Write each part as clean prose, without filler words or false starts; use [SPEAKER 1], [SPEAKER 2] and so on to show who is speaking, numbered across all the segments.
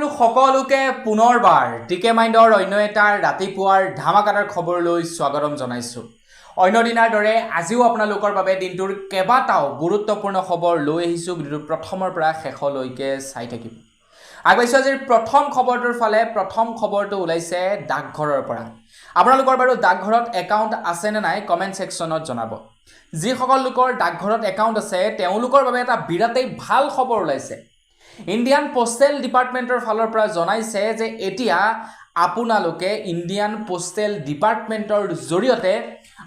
[SPEAKER 1] আপোনালোক সকলোকে পুনৰবাৰ টিকে মাইণ্ডৰ অন্য এটা ৰাতিপুৱাৰ ধামাকাদাৰ খবৰলৈ স্বাগতম জনাইছোঁ। অন্য দিনাৰ দৰে আজিও আপোনালোকৰ বাবে দিনটোৰ কেইবাটাও গুৰুত্বপূৰ্ণ খবৰ লৈ আহিছোঁ। ভিডিঅ'ৰ প্ৰথমৰ পৰা শেষলৈকে চাই থাকিব। আগবাইছোঁ আজিৰ প্ৰথম খবৰটোৰ ফালে। প্ৰথম খবৰটো ওলাইছে ডাকঘৰৰ পৰা। আপোনালোকৰ বাৰু ডাকঘৰত একাউণ্ট আছে নে নাই কমেণ্ট ছেকশ্যনত জনাব। যিসকল লোকৰ ডাকঘৰত একাউণ্ট আছে তেওঁলোকৰ বাবে এটা বিৰাটেই ভাল খবৰ ওলাইছে। ইণ্ডিয়ান পোষ্টেল ডিপাৰ্টমেণ্টৰ ফালৰ পৰা জনাইছে যে এতিয়া আপোনালোকে ইণ্ডিয়ান পোষ্টেল ডিপাৰ্টমেণ্টৰ জৰিয়তে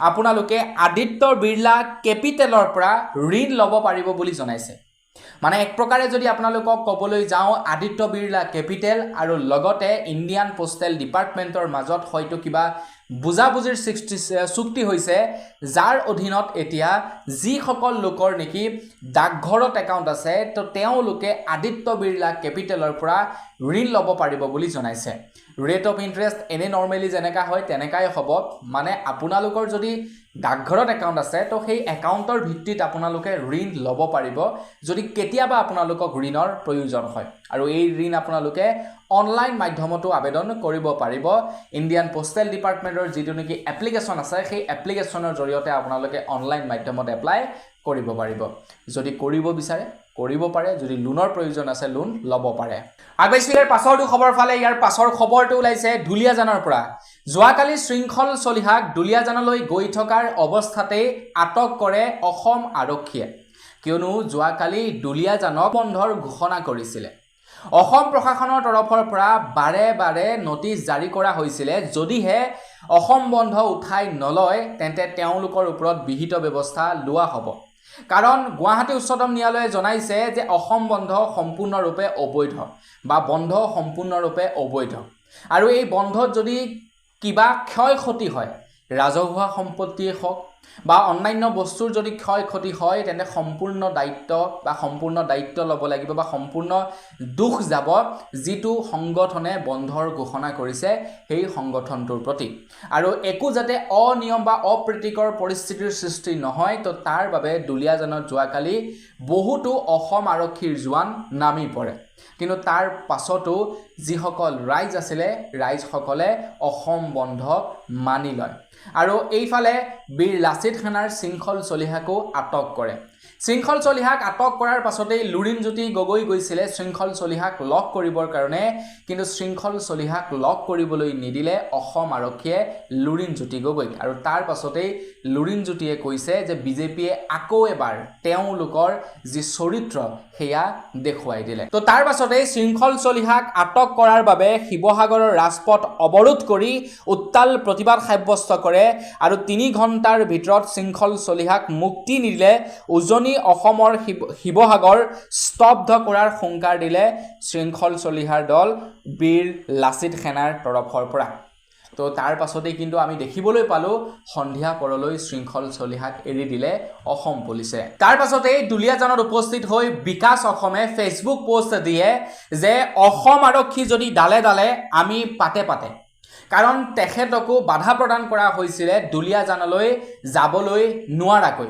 [SPEAKER 1] আপোনালোকে আদিত্য বিৰলা কেপিটেলৰ পৰা ঋণ ল'ব পাৰিব বুলি জনাইছে। মানে এক প্ৰকাৰে যদি আপোনালোকক ক'বলৈ যাওঁ, আদিত্য বিৰলা কেপিটেল আৰু লগতে ইণ্ডিয়ান পোষ্টেল ডিপাৰ্টমেণ্টৰ মাজত হয়তো কিবা বুজাবুজিৰ চুক্তি হৈছে, যাৰ অধীনত এতিয়া যিসকল লোকৰ নেকি ডাকঘৰত একাউণ্ট আছে তো তেওঁলোকে আদিত্য বিৰলা কেপিটেলৰ পৰা ঋণ ল'ব পাৰিব বুলি জনাইছে। ৰেট অফ ইণ্টাৰেষ্ট এনে নৰ্মেলি যেনেকা হয় তেনেকাই হ'ব। মানে আপোনালোকৰ যদি ডাকঘৰত একাউণ্ট আছে তো সেই একাউণ্টৰ ভিত্তিত আপোনালোকে ঋণ ল'ব পাৰিব যদি কেতিয়াবা আপোনালোকক ঋণৰ প্ৰয়োজন হয়। আৰু এই ঋণ আপোনালোকে অনলাইন মাধ্যমতো আবেদন কৰিব পাৰিব। ইণ্ডিয়ান পোষ্টেল ডিপাৰ্টমেণ্টৰ যিটো নেকি এপ্লিকেশ্যন আছে সেই এপ্লিকেশ্যনৰ জৰিয়তে আপোনালোকে অনলাইন মাধ্যমত এপ্লাই কৰিব পাৰিব। যদি কৰিব বিচাৰে কৰিব পাৰে, যদি লোনৰ প্ৰয়োজন আছে লোন ল'ব পাৰে। আগবাইছোঁ ইয়াৰ পাছৰটো খবৰ ফালে। ইয়াৰ পাছৰ খবৰটো ওলাইছে দুলীয়াজানৰ পৰা। যোৱাকালি শৃংখল চলিহাক দুলীয়াজানলৈ গৈ থকাৰ অৱস্থাতেই আটক কৰে অসম আৰক্ষীয়ে, কিয়নো যোৱাকালি দুলীয়াজানক বন্ধৰ ঘোষণা কৰিছিলে। অসম প্ৰশাসনৰ তৰফৰ পৰা বাৰে বাৰে নটিচ জাৰি কৰা হৈছিলে, যদিহে অসম বন্ধ উঠাই নলয় তেন্তে তেওঁলোকৰ ওপৰত বিহিত ব্যৱস্থা লোৱা হ'ব। কাৰণ গুৱাহাটী উচ্চতম ন্যায়ালয়ে জনাইছে যে অসম বন্ধ সম্পূৰ্ণৰূপে অবৈধ বা বন্ধ সম্পূৰ্ণৰূপে অবৈধ। আৰু এই বন্ধত যদি কিবা ক্ষয় ক্ষতি হয়, ৰাজহুৱা সম্পত্তিয়ে হওক বা অন্যান্য বস্তুৰ যদি ক্ষয় ক্ষতি হয় তেন্তে সম্পূৰ্ণ দায়িত্ব ল'ব লাগিব বা সম্পূৰ্ণ দুখ যাব যিটো সংগঠনে বন্ধৰ ঘোষণা কৰিছে সেই সংগঠনটোৰ প্ৰতি। আৰু একো যাতে অনিয়ম বা অপ্ৰীতিকৰ পৰিস্থিতিৰ সৃষ্টি নহয় তো তাৰ বাবে দুলীয়াজানত যোৱাকালি বহুতো অসম আৰক্ষীৰ জোৱান নামি পৰে। কিন্তু তাৰ পাছতো যিসকল ৰাইজ আছিলে ৰাইজসকলে অসম বন্ধক মানি লয়। আৰু এইফালে বীৰ লাচিত সেনাৰ শৃংখল চলিহাকো আটক কৰে। শৃংখল চলিহাক আটক কৰাৰ পাছতেই লুৰিণজ্যোতি গগৈ গৈছিলে শৃংখল চলিহাক লগ কৰিবৰ কাৰণে, কিন্তু শৃংখল চলিহাক লগ কৰিবলৈ নিদিলে অসম আৰক্ষীয়ে লুৰিণজ্যোতি গগৈক। আৰু তাৰ পাছতেই লুৰিণজ্যোতিয়ে কৈছে যে বিজেপিয়ে আকৌ এবাৰ তেওঁলোকৰ যি চৰিত্ৰ সেয়া দেখুৱাই দিলে। তো তাৰ পাছতেই শৃংখল চলিহাক আটক কৰাৰ বাবে শিৱসাগৰৰ ৰাজপথ অৱৰোধ কৰি উত্তাল প্ৰতিবাদ সাব্যস্ত কৰে। আৰু 3 ঘণ্টাৰ ভিতৰত শৃংখল চলিহাক মুক্তি নিদিলে উজনি অসমৰ শিৱসাগৰ স্তব্ধ কৰাৰ হুংকাৰ দিলে শৃংখল চলিহাৰ দল বীৰ লাচিত সেনাৰ তৰফৰ পৰা। তো তাৰ পাছতেই কিন্তু আমি দেখিবলৈ পালোঁ সন্ধিয়া পৰলৈ শৃংখল চলিহাক এৰি দিলে অসম পুলিচে। তাৰ পাছতেই দুলীয়াজানত উপস্থিত হৈ বিকাশ অসমে ফেচবুক পোষ্ট দিয়ে যে অসম আৰক্ষী যদি ডালে ডালে আমি পাতে পাতে। কাৰণ তেখেতকো বাধা প্ৰদান কৰা হৈছিলে দুলীয়াজানলৈ যাবলৈ নোৱাৰাকৈ,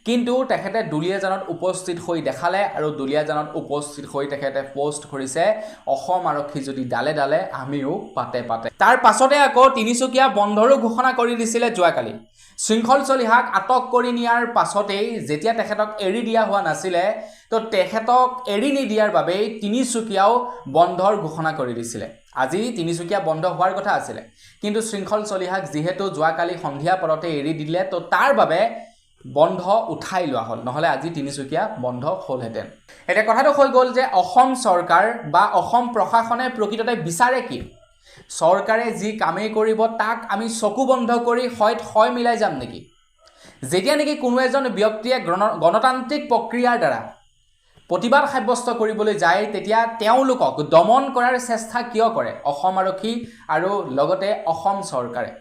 [SPEAKER 1] কিন্তু তেখেতে দুলীয়াজানত উপস্থিত হৈ দেখালে। আৰু দুলীয়াজানত উপস্থিত হৈ তেখেতে পোষ্ট কৰিছে অসম আৰক্ষী যদি ডালে ডালে আমিও পাতে পাতে। তাৰ পাছতে আকৌ তিনিচুকীয়া বন্ধৰো ঘোষণা কৰি দিছিলে যোৱাকালি। শৃংখল চলিহাক আটক কৰি নিয়াৰ পাছতেই যেতিয়া তেখেতক এৰি দিয়া হোৱা নাছিলে তো তেখেতক এৰি নিদিয়াৰ বাবেই তিনিচুকীয়াও বন্ধৰ ঘোষণা কৰি দিছিলে। আজি তিনিচুকীয়া বন্ধ হোৱাৰ কথা আছিলে, কিন্তু শৃংখল চলিহাক যিহেতু যোৱাকালি সন্ধিয়া পৰতে এৰি দিলে তো তাৰ বাবে বন্ধ উঠাই লোৱা হ'ল, নহ'লে আজি তিনিচুকীয়া বন্ধ হ'লহেঁতেন। এতিয়া কথাটো হৈ গ'ল যে অসম চৰকাৰ বা অসম প্ৰশাসনে প্ৰকৃততে বিচাৰে কি? চৰকাৰে যি কামেই কৰিব তাক আমি চকু বন্ধ কৰি হয় মিলাই যাম নেকি? যেতিয়া নেকি কোনো এজন ব্যক্তিয়ে গণতান্ত্ৰিক প্ৰক্ৰিয়াৰ দ্বাৰা প্ৰতিবাদ সাব্যস্ত কৰিবলৈ যায় তেতিয়া তেওঁলোকক দমন কৰাৰ চেষ্টা কিয় কৰে অসম আৰক্ষী আৰু লগতে অসম চৰকাৰে?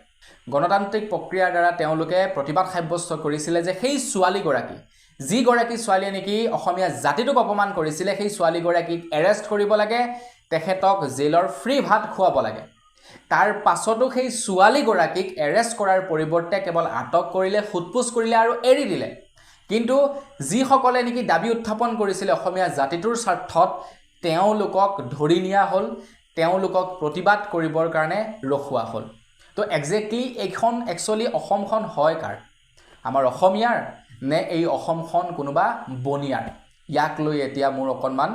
[SPEAKER 1] গণতান্ত্ৰিক প্ৰক্ৰিয়াৰ দ্বাৰা তেওঁলোকে প্ৰতিবাদ সাব্যস্ত কৰিছিলে যে সেই ছোৱালীগৰাকী, যিগৰাকী ছোৱালীয়ে নেকি অসমীয়া জাতিটোক অপমান কৰিছিলে, সেই ছোৱালীগৰাকীক এৰেষ্ট কৰিব লাগে, তেখেতক জেলৰ ফ্ৰী ভাত খুৱাব লাগে। তাৰ পাছতো সেই ছোৱালীগৰাকীক এৰেষ্ট কৰাৰ পৰিৱৰ্তে কেৱল আটক কৰিলে, সোধপোছ কৰিলে আৰু এৰি দিলে। কিন্তু যিসকলে নেকি দাবী উত্থাপন কৰিছিলে অসমীয়া জাতিটোৰ স্বাৰ্থত তেওঁলোকক ধৰি নিয়া হ'ল, তেওঁলোকক প্ৰতিবাদ কৰিবৰ কাৰণে ৰখোৱা হ'ল। তো একজেক্টলি এইখন একচুৱেলি অসমখন হয় কাৰ? আমাৰ অসমীয়াৰ নে এই অসমখন কোনোবা বনিয়াৰ? ইয়াক লৈ এতিয়া মোৰ অকণমান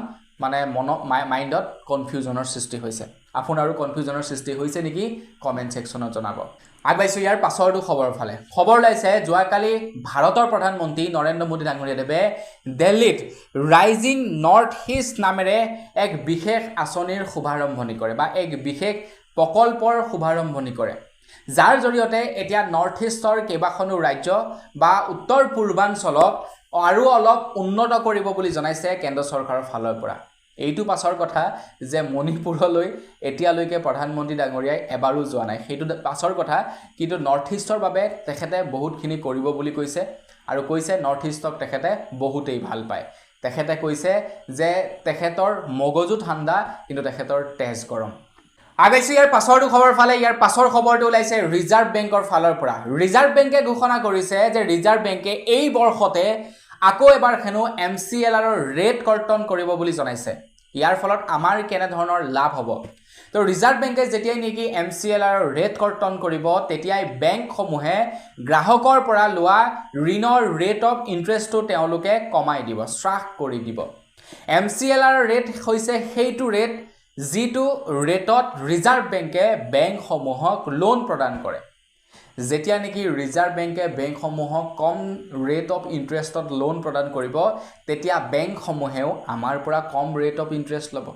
[SPEAKER 1] মাইণ্ডত কনফিউজনৰ সৃষ্টি হৈছে। আপোনাৰো কনফিউজনৰ সৃষ্টি হৈছে নেকি? কমেণ্ট ছেকশ্যনত জনাব। আগবাইছোঁ ইয়াৰ পাছৰটো খবৰ ফালে। খবৰ ওলাইছে যোৱাকালি ভাৰতৰ প্ৰধানমন্ত্ৰী নৰেন্দ্ৰ মোদী ডাঙৰীয়াদেৱে দিল্লীত ৰাইজিং নৰ্থ ইষ্ট নামেৰে এক বিশেষ আঁচনিৰ শুভাৰম্ভণি কৰে বা এক বিশেষ প্ৰকল্পৰ শুভাৰম্ভণি কৰে, যাৰ জৰিয়তে এতিয়া নৰ্থ ইষ্টৰ কেইবাখনো ৰাজ্য বা উত্তৰ পূৰ্বাঞ্চলক আৰু অলপ উন্নত কৰিব বুলি জনাইছে কেন্দ্ৰ চৰকাৰৰ ফালৰ পৰা। এইটো পাছৰ কথা যে মণিপুৰলৈ এতিয়ালৈকে প্ৰধানমন্ত্ৰী ডাঙৰীয়াই এবাৰো যোৱা নাই, সেইটো পাছৰ কথা। কিন্তু নৰ্থ ইষ্টৰ বাবে তেখেতে বহুতখিনি কৰিব বুলি কৈছে আৰু কৈছে নৰ্থ ইষ্টক তেখেতে বহুতেই ভাল পায়। তেখেতে কৈছে যে তেখেতৰ মগজু ঠাণ্ডা কিন্তু তেখেতৰ তেজ গৰম। আগবাইছোঁ ইয়াৰ পাছৰটো খবৰ ফালে। ইয়াৰ পাছৰ খবৰটো ওলাইছে ৰিজাৰ্ভ বেংকৰ ফালৰ পৰা। ৰিজাৰ্ভ বেংকে ঘোষণা কৰিছে যে ৰিজাৰ্ভ বেংকে এই বৰ্ষতে আকৌ এবাৰ হেনো MCLRৰ ৰেট কৰ্তন কৰিব বুলি জনাইছে। ইয়াৰ ফলত আমাৰ কেনেধৰণৰ লাভ হ'ব? তো ৰিজাৰ্ভ বেংকে যেতিয়াই নেকি MCLRৰ ৰেট কৰ্তন কৰিব তেতিয়াই বেংকসমূহে গ্ৰাহকৰ পৰা লোৱা ঋণৰ ৰেট অফ ইণ্টাৰেষ্টটো তেওঁলোকে কমাই দিব, হ্ৰাস কৰি দিব। MCLR ৰেট হৈছে সেইটো ৰেট যিটো ৰেটত ৰিজাৰ্ভ বেংকে বেংকসমূহক লোন প্ৰদান কৰে। যেতিয়া নেকি ৰিজাৰ্ভ বেংকে বেংকসমূহক কম ৰেট অফ ইণ্টাৰেষ্টত লোন প্ৰদান কৰিব তেতিয়া বেংকসমূহেও আমাৰ পৰা কম ৰেট অফ ইণ্টাৰেষ্ট ল'ব।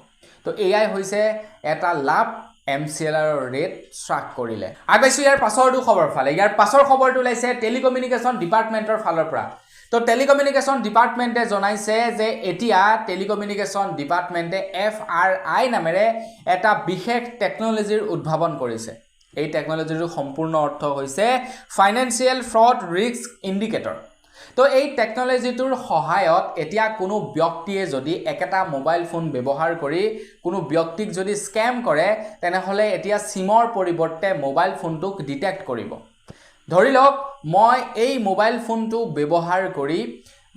[SPEAKER 1] তো এয়াই হৈছে এটা লাভ MCLRৰ ৰেট হ্ৰাস কৰিলে। আগবাইছোঁ ইয়াৰ পাছৰটো খবৰ ফালে। ইয়াৰ পাছৰ খবৰটো ওলাইছে টেলিকমিউনিকেশ্যন ডিপাৰ্টমেণ্টৰ ফালৰ পৰা। তো টেলিকমিউনিকেশ্যন ডিপাৰ্টমেণ্টে জনাইছে যে এতিয়া টেলিকমিউনিকেশ্যন ডিপাৰ্টমেণ্টে FRI নামেৰে এটা বিশেষ টেকন'লজিৰ উদ্ভাৱন কৰিছে। এই টেকন'লজিটোৰ সম্পূৰ্ণ অৰ্থ হৈছে ফাইনেন্সিয়েল ফ্ৰড ৰিস্ক ইণ্ডিকেটৰ। তো এই টেকন'লজিটোৰ সহায়ত এতিয়া কোনো ব্যক্তিয়ে যদি একেটা মোবাইল ফোন ব্যৱহাৰ কৰি কোনো ব্যক্তিক যদি স্কেম কৰে তেনেহ'লে এতিয়া চিমৰ পৰিৱৰ্তে মোবাইল ফোনটোক ডিটেক্ট কৰিব। ধৰি লওক মই এই মোবাইল ফোনটো ব্যৱহাৰ কৰি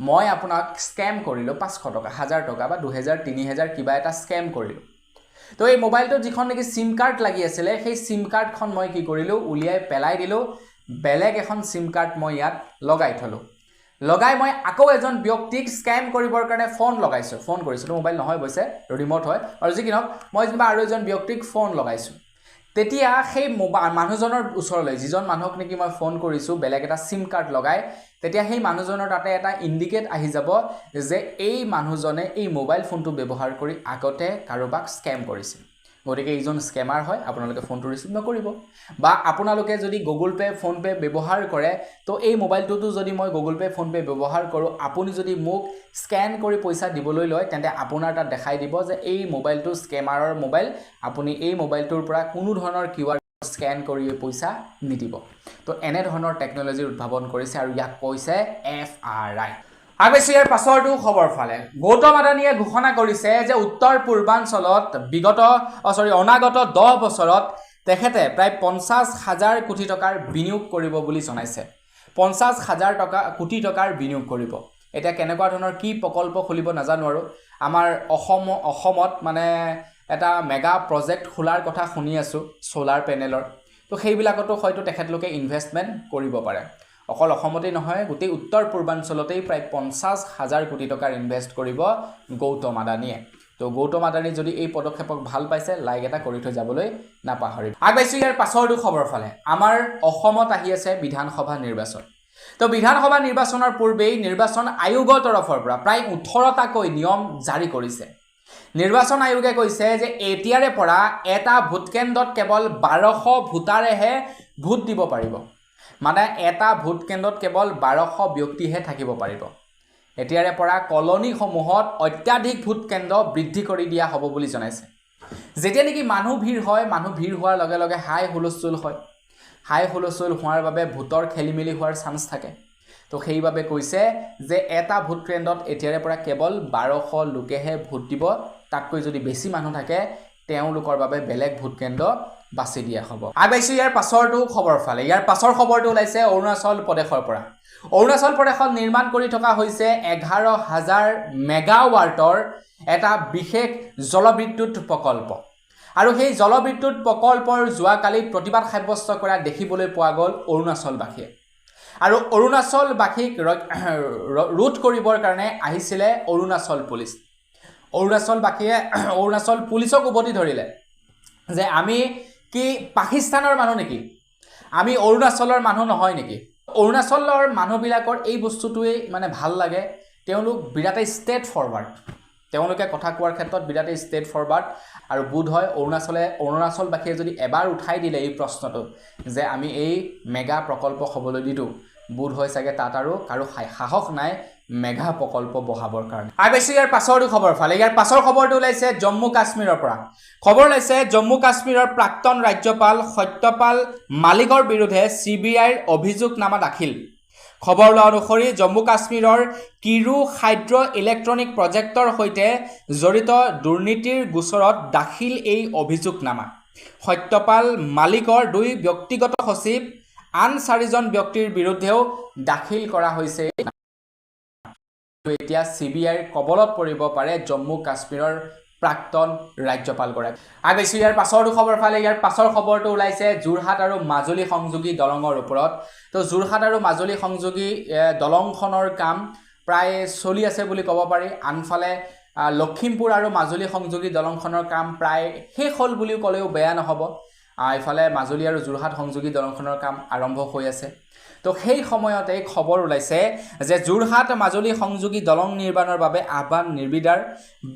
[SPEAKER 1] মই আপোনাক স্কেম কৰিলোঁ 500 টকা, 1000 টকা বা 2000, 3000 কিবা এটা স্কেম কৰিলোঁ। তো এই মোবাইলটোত যিখন নেকি চিম কাৰ্ড লাগি আছিলে সেই চিম কাৰ্ডখন মই কি কৰিলোঁ, উলিয়াই পেলাই দিলোঁ, বেলেগ এখন চিম কাৰ্ড মই ইয়াত লগাই থলোঁ। লগাই মই আকৌ এজন ব্যক্তিক স্কেম কৰিবৰ কাৰণে ফোন কৰিছিলোঁ, মোবাইল নহয় অৱশ্যে ৰিম'ট হয়, আৰু যি কি নহওক মই যেনিবা আৰু এজন ব্যক্তিক ফোন লগাইছোঁ। তেতিয়া সেই মানুহজনৰ ওচৰলৈ, যিজন মানুহক নেকি মই ফোন কৰিছোঁ বেলেগ এটা চিম কাৰ্ড লগাই, তেতিয়া সেই মানুহজনৰ তাতে এটা ইণ্ডিকেট আহি যাব যে এই মানুহজনে এই মোবাইল ফোনটো ব্যৱহাৰ কৰি আগতে কাৰোবাক স্কেম কৰিছিল, গতিকে এইজন স্কেমাৰ হয়, আপোনালোকে ফোনটো ৰিচিভ নকৰিব। বা আপোনালোকে যদি গুগল পে', ফোনপে' ব্যৱহাৰ কৰে তো এই মোবাইলটোতো যদি মই গুগল পে', ফোনপে' ব্যৱহাৰ কৰোঁ, আপুনি যদি মোক স্কেন কৰি পইচা দিবলৈ লয় তেন্তে আপোনাৰ তাত দেখাই দিব যে এই মোবাইলটো স্কেমাৰৰ মোবাইল, আপুনি এই মোবাইলটোৰ পৰা কোনো ধৰণৰ QR স্কেন কৰি পইচা নিদিব। তো এনেধৰণৰ টেকন'লজিৰ উদ্ভাৱন কৰিছে আৰু ইয়াক কৈছে FRI। আগবাইছোঁ ইয়াৰ পাছৰটো খবৰ ফালে। গৌতম আদানীয়ে ঘোষণা কৰিছে যে উত্তৰ পূৰ্বাঞ্চলত অনাগত 10 বছৰত তেখেতে প্ৰায় 50,000 কোটি টকাৰ বিনিয়োগ কৰিব বুলি জনাইছে। 50,000 কোটি টকাৰ বিনিয়োগ কৰিব। এতিয়া কেনেকুৱা ধৰণৰ কি প্ৰকল্প খুলিব নাজানো, আৰু আমাৰ অসমত এটা মেগা প্ৰজেক্ট খোলাৰ কথা শুনি আছোঁ ছ'লাৰ পেনেলৰ। তো সেইবিলাকতো হয়তো তেখেতলোকে ইনভেষ্টমেণ্ট কৰিব পাৰে। অকল অসমতেই নহয়, গোটেই উত্তৰ পূৰ্বাঞ্চলতেই প্ৰায় 50,000 কোটি টকাৰ ইনভেষ্ট কৰিব গৌতম আদানীয়ে। তো গৌতম আদানী যদি এই পদক্ষেপক ভাল পাইছে লাইক এটা কৰি থৈ যাবলৈ নাপাহৰিব। আগবাইছোঁ ইয়াৰ পাছৰটো খবৰ ফালে। আমাৰ অসমত আহি আছে বিধানসভা নিৰ্বাচন। তো বিধানসভা নিৰ্বাচনৰ পূৰ্বেই নিৰ্বাচন আয়োগৰ তৰফৰ পৰা প্ৰায় 18টাকৈ নিয়ম জাৰি কৰিছে। নিৰ্বাচন আয়োগে কৈছে যে এতিয়াৰে পৰা এটা ভোট কেন্দ্ৰত কেৱল 1200 ভোটাৰেহে ভোট দিব পাৰিব। এটা ভোট কেন্দ্ৰত কেৱল 1200 ব্যক্তিহে থাকিব পাৰিব। এতিয়াৰে পৰা কলনীসমূহত অত্যাধিক ভোট কেন্দ্ৰ বৃদ্ধি কৰি দিয়া হ'ব বুলি জনাইছে। যেতিয়া নেকি মানুহ ভিৰ হয়, মানুহ ভিৰ হোৱাৰ লগে লগে হাই হুলস্থুল হয়। হাই হুলস্থুল হোৱাৰ বাবে ভোটৰ খেলিমেলি হোৱাৰ চান্স থাকে। তো সেইবাবে কৈছে যে এটা ভোট কেন্দ্ৰত এতিয়াৰে পৰা কেৱল 1200 লোকেহে ভোট দিব। তাতকৈ যদি বেছি মানুহ থাকে তেওঁলোকৰ বাবে বেলেগ ভোট কেন্দ্ৰ বাছি দিয়া হ'ব আগবাইছো ইয়াৰ পাছৰটো খবৰ ফালে ইয়াৰ পাছৰ খবৰটো ওলাইছে অৰুণাচল প্ৰদেশৰ পৰা অৰুণাচল প্ৰদেশত নিৰ্মাণ কৰি থকা হৈছে 11,000 মেগাৱাটৰ এটা বিশেষ জলবিদ্যুৎ প্ৰকল্প আৰু সেই জলবিদ্যুৎ প্ৰকল্পৰ যোৱাকালি প্ৰতিবাদ সাব্যস্ত কৰা দেখিবলৈ পোৱা গ'ল অৰুণাচলবাসীয়ে আৰু অৰুণাচলবাসীক ৰোধ কৰিবৰ কাৰণে আহিছিলে অৰুণাচল পুলিচ অৰুণাচলবাসীয়ে অৰুণাচল পুলিচক উভতি ধৰিলে যে আমি কি পাকিস্তানৰ মানুহ নেকি আমি অৰুণাচলৰ মানুহ নহয় নেকি অৰুণাচলৰ মানুহবিলাকৰ এই বস্তুটোৱে মানে ভাল লাগে তেওঁলোক বিৰাটেই ষ্টেট ফৰৱাৰ্ড তেওঁলোকে কথা কোৱাৰ ক্ষেত্ৰত বিৰাটেই ষ্টেট ফৰৱাৰ্ড আৰু বুধ হয় অৰুণাচলবাসীয়ে যদি এবাৰ উঠাই দিলে এই প্ৰশ্নটো যে আমি এই মেগা প্ৰকল্প হ'বলৈ দিওঁ বুধ হয় চাগে তাত আৰু কাৰো সাহস নাই মেগা প্ৰকল্প বহাবৰ কাৰণে আগবাইছো ইয়াৰ পাছৰটো খবৰ ফালে ইয়াৰ পাছৰ খবৰটো ওলাইছে জম্মু কাশ্মীৰৰ পৰা খবৰ ওলাইছে জম্মু কাশ্মীৰৰ প্ৰাক্তন ৰাজ্যপাল সত্যপাল মালিকৰ বিৰুদ্ধে CBIৰ অভিযোগনামা দাখিল খবৰ লোৱা অনুসৰি জম্মু কাশ্মীৰৰ কিৰু হাইড্ৰ ইলেক্ট্ৰনিক প্ৰজেক্টৰ সৈতে জড়িত দুৰ্নীতিৰ গোচৰত দাখিল এই অভিযোগনামা সত্যপাল মালিকৰ 2 ব্যক্তিগত সচিব আন 4জন ব্যক্তিৰ বিৰুদ্ধেও দাখিল কৰা হৈছে এতিয়া CBIৰ কবলত পৰিব পাৰে জম্মু কাশ্মীৰৰ প্ৰাক্তন ৰাজ্যপালগৰাকী আগবাইছো ইয়াৰ পাছৰটো খবৰ ফালে ইয়াৰ পাছৰ খবৰটো ওলাইছে যোৰহাট আৰু মাজুলী সংযোগী দলঙৰ ওপৰত তো যোৰহাট আৰু মাজুলী সংযোগী দলংখনৰ কাম প্ৰায় চলি আছে বুলি ক'ব পাৰি আনফালে লখিমপুৰ আৰু মাজুলী সংযোগী দলংখনৰ কাম প্ৰায় শেষ হ'ল বুলি ক'লেও বেয়া নহ'ব ইফালে মাজুলী আৰু যোৰহাট সংযোগী দলংখনৰ কাম আৰম্ভ হৈ আছে তো সেই সময়তে খবৰ ওলাইছে যে যোৰহাট মাজুলী সংযোগী দলং নিৰ্মাণৰ বাবে আহ্বান নিৰ্বিদাৰ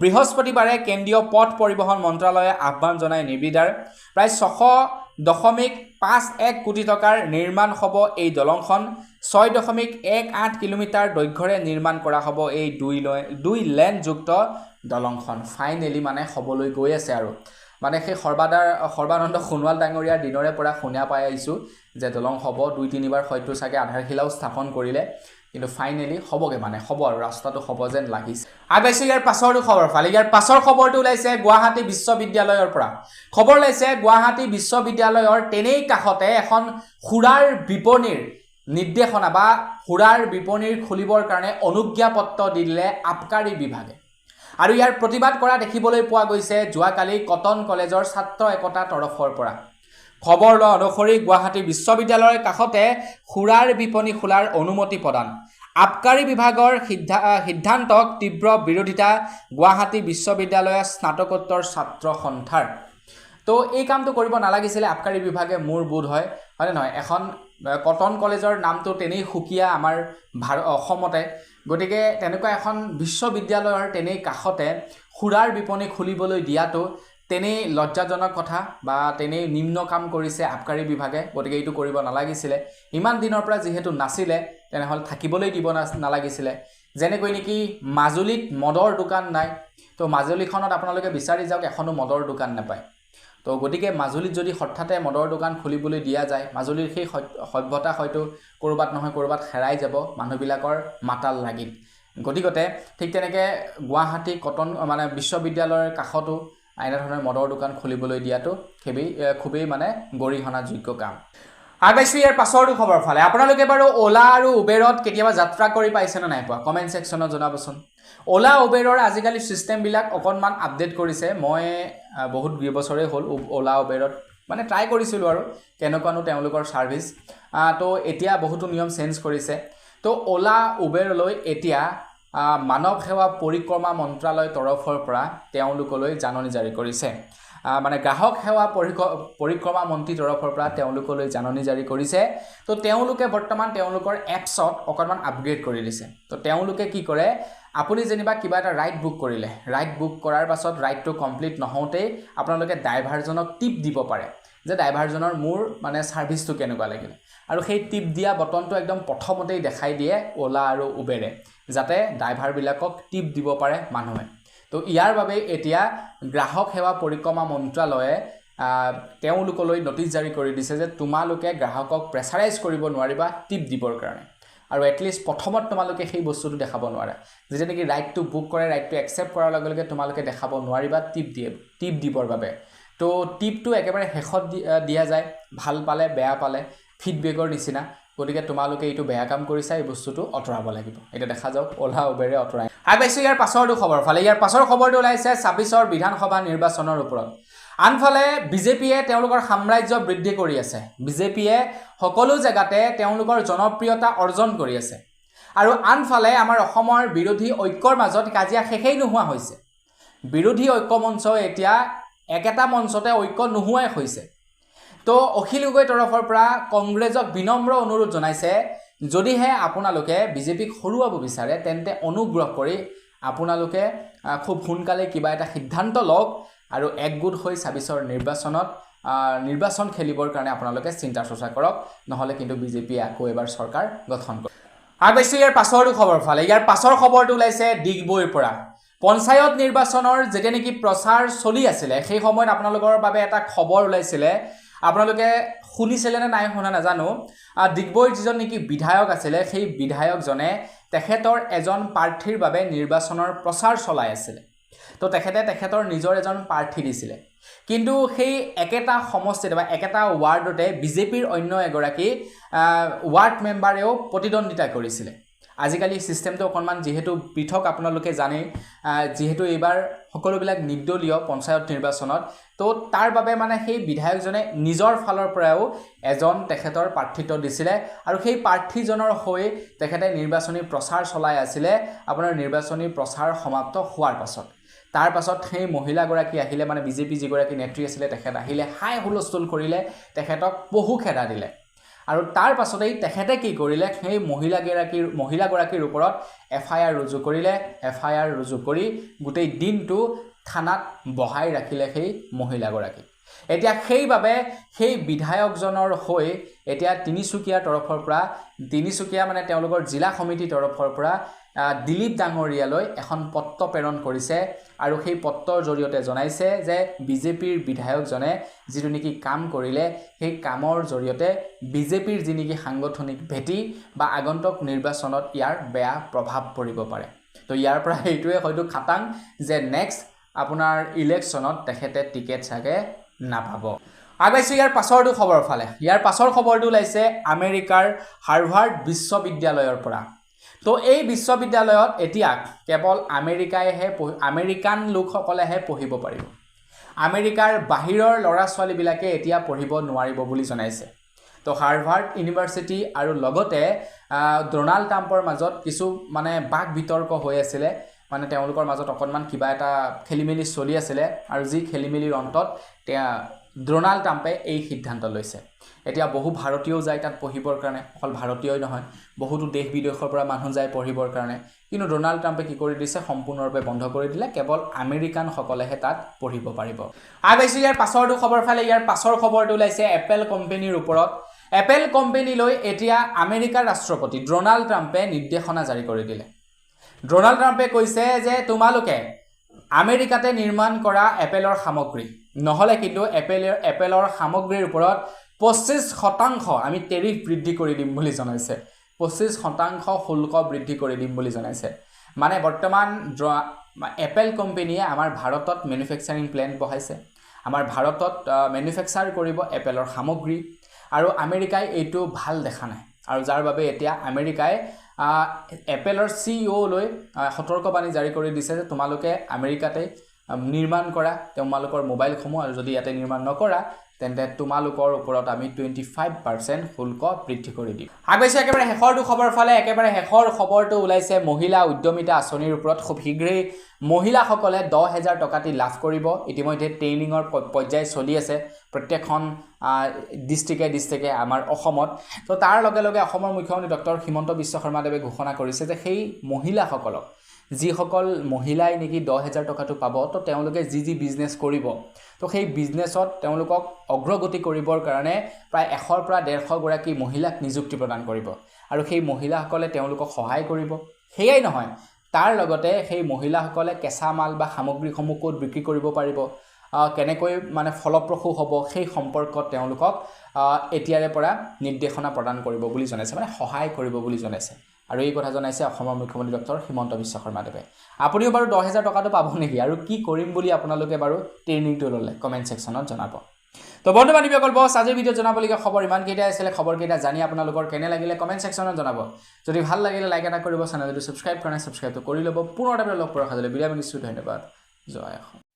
[SPEAKER 1] বৃহস্পতিবাৰে কেন্দ্ৰীয় পথ পৰিবহণ মন্ত্ৰালয়ে আহ্বান জনাই নিৰ্বিদাৰ প্ৰায় 6.51 কোটি টকাৰ নিৰ্মাণ হ'ব এই দলংখন 6.18 কিলোমিটাৰ দৈৰ্ঘ্যৰে নিৰ্মাণ কৰা হ'ব এই 2 লেনযুক্ত দলংখন ফাইনেলি মানে হ'বলৈ গৈ আছে আৰু মানে সেই সৰ্বানন্দ সোণোৱাল ডাঙৰীয়াৰ দিনৰে পৰা শুনা পাই আহিছোঁ যে দলং হ'ব 2-3 বাৰ হয়তো চাগে আধাৰশিলাও স্থাপন কৰিলে কিন্তু ফাইনেলি হ'বগে মানে হ'ব আৰু ৰাস্তাটো হ'ব যেন লাগিছে আগবাইছো ইয়াৰ পাছৰটো খবৰ ফালে ইয়াৰ পাছৰ খবৰটো ওলাইছে গুৱাহাটী বিশ্ববিদ্যালয়ৰ পৰা খবৰ ওলাইছে গুৱাহাটী বিশ্ববিদ্যালয়ৰ তেনেই কাষতে এখন সুৰাৰ বিপণীৰ নিৰ্দেশনা বা সুৰাৰ বিপণীৰ খুলিবৰ কাৰণে অনুজ্ঞাপত্ৰ দিলে আবকাৰী বিভাগে আৰু ইয়াৰ প্ৰতিবাদ কৰা দেখিবলৈ পোৱা গৈছে যোৱাকালি কটন কলেজৰ ছাত্ৰ একতা তৰফৰ পৰা খবৰ লোৱা অনুসৰি গুৱাহাটী বিশ্ববিদ্যালয়ৰ কাষতে সুৰাৰ বিপণী খোলাৰ অনুমতি প্ৰদান আবকাৰী বিভাগৰ সিদ্ধান্তক তীব্ৰ বিৰোধিতা গুৱাহাটী বিশ্ববিদ্যালয়ৰ স্নাতকোত্তৰ ছাত্ৰ সন্থাৰ তো এই কামটো কৰিব নালাগিছিলে আবকাৰী বিভাগে মোৰ বোধ হয় হয়নে নহয় এখন কটন কলেজৰ নামটো তেনেই সুকীয়া আমাৰ অসমতে গতিকে তেনেকুৱা এখন বিশ্ববিদ্যালয়ৰ তেনেই কাষতে সুৰাৰ বিপণী খুলিবলৈ দিয়াটো তেনেই লজ্জাজনক কথা বা তেনেই নিম্ন কাম কৰিছে আবকাৰী বিভাগে গতিকে এইটো কৰিব নালাগিছিলে ইমান দিনৰ পৰা যিহেতু নাছিলে তেনেহ'লে থাকিবলৈ দিব নালাগিছিলে যেনেকৈ নেকি মাজুলীত মদৰ দোকান নাই তো মাজুলীখনত আপোনালোকে বিচাৰি যাওক এখনো মদৰ দোকান নাপায় তো গতিকে মাজুলীত যদি হঠাতে মদৰ দোকান খুলিবলৈ দিয়া যায় মাজুলীৰ সেই সভ্যতা হয়তো ক'ৰবাত নহয় ক'ৰবাত হেৰাই যাব মানুহবিলাকৰ মাতাল লাগি গতিকে ঠিক তেনেকৈ গুৱাহাটী কটন মানে বিশ্ববিদ্যালয়ৰ কাষতো এনেধৰণৰ মদৰ দোকান খুলিবলৈ দিয়াটো খুবেই মানে গৰিহণাযোগ্য কাম আগবাইছো ইয়াৰ পাছৰটো খবৰ ফালে আপোনালোকে বাৰু ওলা আৰু উবেৰত কেতিয়াবা যাত্ৰা কৰি পাইছেনে নাই পোৱা কমেণ্ট ছেকশ্যনত জনাবচোন ওলা উবেৰৰ আজিকালি ছিষ্টেমবিলাক অকণমান আপডেট কৰিছে মই বহুত বছৰেই হ'ল ওলা উবেৰত মানে ট্ৰাই কৰিছিলোঁ আৰু কেনেকুৱানো তেওঁলোকৰ ছাৰ্ভিচ তো এতিয়া বহুতো নিয়ম চেঞ্জ কৰিছে তো ওলা উবেৰলৈ এতিয়া মানৱ সেৱা পৰিক্ৰমা মন্ত্ৰালয়ৰ তৰফৰ পৰা তেওঁলোকলৈ জাননী জাৰি কৰিছে মানে গ্ৰাহক সেৱা পৰিক্ৰমা মন্ত্ৰীৰ তৰফৰ পৰা তেওঁলোকলৈ জাননী জাৰি কৰিছে তো তেওঁলোকে বৰ্তমান তেওঁলোকৰ এপছত অকণমান আপগ্ৰেড কৰি দিছে তো তেওঁলোকে কি কৰে আপুনি যেনিবা কিবা এটা ৰাইড বুক কৰিলে ৰাইড বুক কৰাৰ পাছত ৰাইডটো কমপ্লিট নহওঁতেই আপোনালোকে ড্ৰাইভাৰজনক টিপ দিব পাৰে যে ড্ৰাইভাৰজনৰ মোৰ মানে ছাৰ্ভিচটো কেনেকুৱা লাগিল আৰু সেই টিপ দিয়া বটনটো একদম প্ৰথমতেই দেখাই দিয়ে ওলা আৰু উবেৰে যাতে ড্ৰাইভাৰবিলাকক টিপ দিব পাৰে মানুহে তো ইয়াৰ বাবে এতিয়া গ্ৰাহক সেৱা পৰিক্ৰমা মন্ত্ৰালয়ে তেওঁলোকলৈ নটিচ জাৰি কৰি দিছে যে তোমালোকে গ্ৰাহকক প্ৰেছাৰাইজ কৰিব নোৱাৰিবা টিপ দিবৰ কাৰণে আৰু এটলিষ্ট প্ৰথমত তোমালোকে সেই বস্তুটো দেখাব নোৱাৰা যেতিয়া নেকি ৰাইডটো বুক কৰে ৰাইডটো একচেপ্ট কৰাৰ লগে লগে তোমালোকে দেখাব নোৱাৰিবা টিপ দিবৰ বাবে তো টিপটো একেবাৰে শেষত দিয়া যায় ভাল পালে বেয়া পালে ফিডবেকৰ নিচিনা গতিকে তোমালোকে এইটো বেয়া কাম কৰিছা এই বস্তুটো অতৰাব লাগিব এটা দেখা যাওক ওলা উবেৰে অতৰাই আগবাইছো ইয়াৰ পাছৰটো খবৰ ফালে ইয়াৰ পাছৰ খবৰটো ওলাইছে 26ৰ বিধানসভা নিৰ্বাচনৰ ওপৰত আনফালে বিজেপিয়ে তেওঁলোকৰ সাম্ৰাজ্য বৃদ্ধি কৰি আছে বিজেপিয়ে সকলো জায়গাতে তেওঁলোকৰ জনপ্ৰিয়তা অৰ্জন কৰি আছে আৰু আনফালে আমাৰ অসমৰ বিৰোধী ঐক্যৰ মাজত কাজিয়া শেষেই নোহোৱা হৈছে বিৰোধী ঐক্য মঞ্চ এতিয়া একেটা মঞ্চতে ঐক্য নোহোৱাই হৈছে তো অখিল গগৈ তৰফৰ পৰা কংগ্ৰেছক বিনম্ৰ অনুৰোধ জনাইছে যদিহে আপোনালোকে বিজেপিক হৰুৱাব বিচাৰে তেন্তে অনুগ্ৰহ কৰি আপোনালোকে খুব সোনকালে কিবা এটা সিদ্ধান্ত লওক আৰু একগোট হৈ 26ৰ নিৰ্বাচন খেলিবৰ কাৰণে আপোনালোকে চিন্তা চৰ্চা কৰক নহলে কিন্তু বিজেপিয়ে আকৌ এবাৰ চৰকাৰ গঠন কৰিব আগবাইছো ইয়াৰ পাছৰটো খবৰ ফালে ইয়াৰ পাছৰ খবৰটো ওলাইছে ডিগবৈৰ পৰা পঞ্চায়ত নিৰ্বাচনৰ যেতিয়া নেকি প্ৰচাৰ চলি আছিল সেই সময়ত আপোনালোকৰ বাবে এটা খবৰ ওলাইছিলে আপোনালোকে শুনিছিলে নে নাই শুনা নাজানো ডিগবৈৰ যিজন নেকি বিধায়ক আছিল সেই বিধায়কজনে তেখেতৰ এজন প্ৰাৰ্থীৰ বাবে নিৰ্বাচনৰ প্ৰচাৰ চলাই আছিল তো তেখেতৰ নিজৰ এজন প্ৰাৰ্থী দিছিলে কিন্তু সেই একেটা সমষ্টিত বা একেটা ৱাৰ্ডতে বিজেপিৰ অন্য এগৰাকী ৱাৰ্ড মেম্বাৰেও প্ৰতিদ্বন্দ্বিতা কৰিছিলে আজিকালি সিস্টেমটো অকনমান যেহেতু পৃথক আপোনালোকে জানে যেহেতু এইবাৰ সকলোবিলাক নিৰ্দলীয় পঞ্চায়ত নিৰ্বাচনত তো তাৰ বাবে মানে সেই বিধায়কজনে নিজৰ ফালৰ পৰাও এজন তেখেতৰ প্ৰাৰ্থিত্ব দিছিলে আৰু সেই প্ৰাৰ্থীজনৰ হৈ তেখেতে নিৰ্বাচনী প্ৰচাৰ চলাই আছিলে আপোনাৰ নিৰ্বাচনী প্ৰচাৰ সমাপ্ত হোৱাৰ পাছত তাৰ পাছত সেই মহিলাগৰাকী আহিলে মানে বিজেপি যিগৰাকী নেত্ৰী আছিল তেখেত আহিলে হাই হুলস্থুল কৰিলে তেখেতক বহু খেদা দিলে আৰু তাৰ পাছতেই তেখেতে কি কৰিলে সেই মহিলাগৰাকীৰ ওপৰত এফআইআৰ ৰুজু কৰি গোটেই দিনটো থানাত বহাই ৰাখিলে সেই মহিলাগৰাকী এতিয়া সেইবাবে সেই বিধায়কজনৰ হৈ এতিয়া তিনিচুকীয়াৰ তৰফৰ পৰা তিনিচুকীয়া মানে তেওঁলোকৰ জিলা সমিতিৰ তৰফৰ পৰা দিলীপ ডাঙৰীয়ালৈ এখন পত্ৰ প্ৰেৰণ কৰিছে আৰু সেই পত্ৰৰ জৰিয়তে জনাইছে যে বিজেপিৰ বিধায়কজনে যিটো নেকি কাম কৰিলে সেই কামৰ জৰিয়তে বিজেপিৰ যি নেকি সাংগঠনিক ভেটি বা আগন্তুক নিৰ্বাচনত ইয়াৰ বেয়া প্ৰভাৱ পৰিব পাৰে তো ইয়াৰ পৰা এইটোৱে হয়তো খাটাং যে নেক্সট আপোনাৰ ইলেকশ্যনত তেখেতে টিকেট চাগে নাপাব আগবাইছো ইয়াৰ পাছৰটো খবৰ ফালে ইয়াৰ পাছৰ খবৰটো ওলাইছে আমেৰিকাৰ হাৰ্ভাৰ্ড বিশ্ববিদ্যালয়ৰ পৰা তো এই বিশ্ববিদ্যালয়ত এতিয়া কেৱল আমেৰিকান লোকসকলেহে পঢ়িব পাৰিব আমেৰিকাৰ বাহিৰৰ ল'ৰা ছোৱালীবিলাকে এতিয়া পঢ়িব নোৱাৰিব বুলি জনাইছে তো হাৰ্ভাৰ্ড ইউনিভাৰ্চিটি আৰু লগতে ডোনাল্ড ট্ৰাম্পৰ মাজত কিছু মানে বাক বিতৰ্ক হৈ আছিল মানে তেওঁলোকৰ মাজত অকনমান কিবা এটা খেলিমেলি চলি আছিল আৰু যি খেলিমেলিৰ অন্তত ডোনাল্ড ট্ৰাম্পে এই সিদ্ধান্ত লৈছে এতিয়া বহু ভাৰতীয়ও যায় তাত পঢ়িবৰ কাৰণে অকল ভাৰতীয়ই নহয় বহুতো দেশ বিদেশৰ পৰা মানুহ যায় পঢ়িবৰ কাৰণে কিন্তু ডোনাল্ড ট্ৰাম্পে কি কৰি দিছে সম্পূৰ্ণৰূপে বন্ধ কৰি দিলে কেৱল আমেৰিকান সকলেহে তাত পঢ়িব পাৰিব আগবাইছো ইয়াৰ পাছৰটো খবৰ ফালে ইয়াৰ পাছৰ খবৰটো ওলাইছে এপল কোম্পানীৰ ওপৰত এপল কোম্পানীলৈ এতিয়া আমেৰিকাৰ ৰাষ্ট্ৰপতি ডোনাল্ড ট্ৰাম্পে নিৰ্দেশনা জাৰি কৰি দিলে ডোনাল্ড ট্ৰাম্পে কৈছে যে তোমালোকে আমেৰিকাতে নিৰ্মাণ কৰা এপলৰ সামগ্ৰী নহলে কিন্তু এপলৰ সামগ্ৰীৰ ওপৰত 25% আমি টেৰিফ বৃদ্ধি কৰি দিম বুলি জনাইছে 25% শুল্ক বৃদ্ধি কৰি দিম বুলি জনাইছে মানে বৰ্তমান এপল কোম্পানীয়ে আমাৰ ভাৰতত মেনুফেকচাৰিং প্লেন্ট বহাইছে আমাৰ ভাৰতত মেনুফেকচাৰ কৰিব এপলৰ সামগ্ৰী আৰু আমেৰিকাই এইটো ভাল দেখা নাই আৰু যাৰ বাবে এতিয়া আমেৰিকাই এপলৰ সিইও লৈ সতৰ্কবাণী জাৰি কৰি দিছে যে তোমালোকে আমেৰিকাতে নিৰ্মাণ কৰা তোমালোকৰ মোবাইলসমূহ আৰু যদি ইয়াতে নিৰ্মাণ নকৰা তেন্তে তোমালোকৰ ওপৰত আমি 25% শুল্ক বৃদ্ধি কৰি দিম আগবাইছে একেবাৰে শেষৰটো খবৰ ফালে একেবাৰে শেষৰ খবৰটো ওলাইছে মহিলা উদ্যমিতা আঁচনিৰ ওপৰত খুব শীঘ্ৰেই মহিলাসকলে 10,000 টকাটি লাভ কৰিব ইতিমধ্যে ট্ৰেইনিঙৰ পৰ্যায় চলি আছে প্ৰত্যেকখন ডিষ্ট্ৰিক্টে আমাৰ অসমত তো তাৰ লগে লগে অসমৰ মুখ্যমন্ত্ৰী ডক্টৰ হিমন্ত বিশ্ব শৰ্মাদেৱে ঘোষণা কৰিছে যে সেই মহিলাসকলক যিসকল মহিলাই নেকি 10,000 টকাটো পাব তো তেওঁলোকে যি বিজনেছ কৰিব তো সেই বিজনেছত তেওঁলোকক অগ্ৰগতি কৰিবৰ কাৰণে প্ৰায় 100 পৰা 150 গৰাকী মহিলাক নিযুক্তি প্ৰদান কৰিব আৰু সেই মহিলাসকলে তেওঁলোকক সহায় কৰিব সেয়াই নহয় তাৰ লগতে সেই মহিলাসকলে কেঁচা মাল বা সামগ্ৰীসমূহ ক'ত বিক্ৰী কৰিব পাৰিব কেনেকৈ মানে ফলপ্ৰসূ হ'ব সেই সম্পৰ্কত তেওঁলোকক এতিয়াৰে পৰা নিৰ্দেশনা প্ৰদান কৰিব বুলি জনাইছে মানে সহায় কৰিব বুলি জনাইছে আৰু এই কথা জনাইছে অসমৰ মুখ্যমন্ত্ৰী ডক্টৰ হিমন্ত বিশ্ব শৰ্মাদেৱে আপুনিও বাৰু 10,000 টকাটো পাব নেকি আৰু কি কৰিম বুলি আপোনালোকে বাৰু ট্ৰেইনিংটো ল'লে কমেণ্ট ছেকশ্যনত জনাব তো বন্ধু বান্ধৱীসকল বছ আজিৰ ভিডিঅ'ত জনাবলগীয়া খবৰ ইমানকেইটাই আছিলে খবৰকেইটা জানি আপোনালোকৰ কেনে লাগিলে কমেণ্ট ছেকশ্যনত জনাব যদি ভাল লাগিলে লাইক এটা কৰিব চেনেলটো ছাবস্ক্ৰাইব কৰা নাই ছাবস্ক্ৰাইবটো কৰি ল'ব পুনৰ এটা লগ পোৱাৰ সাজলৈ বিদায় মাগিছোঁ ধন্যবাদ জয় অসম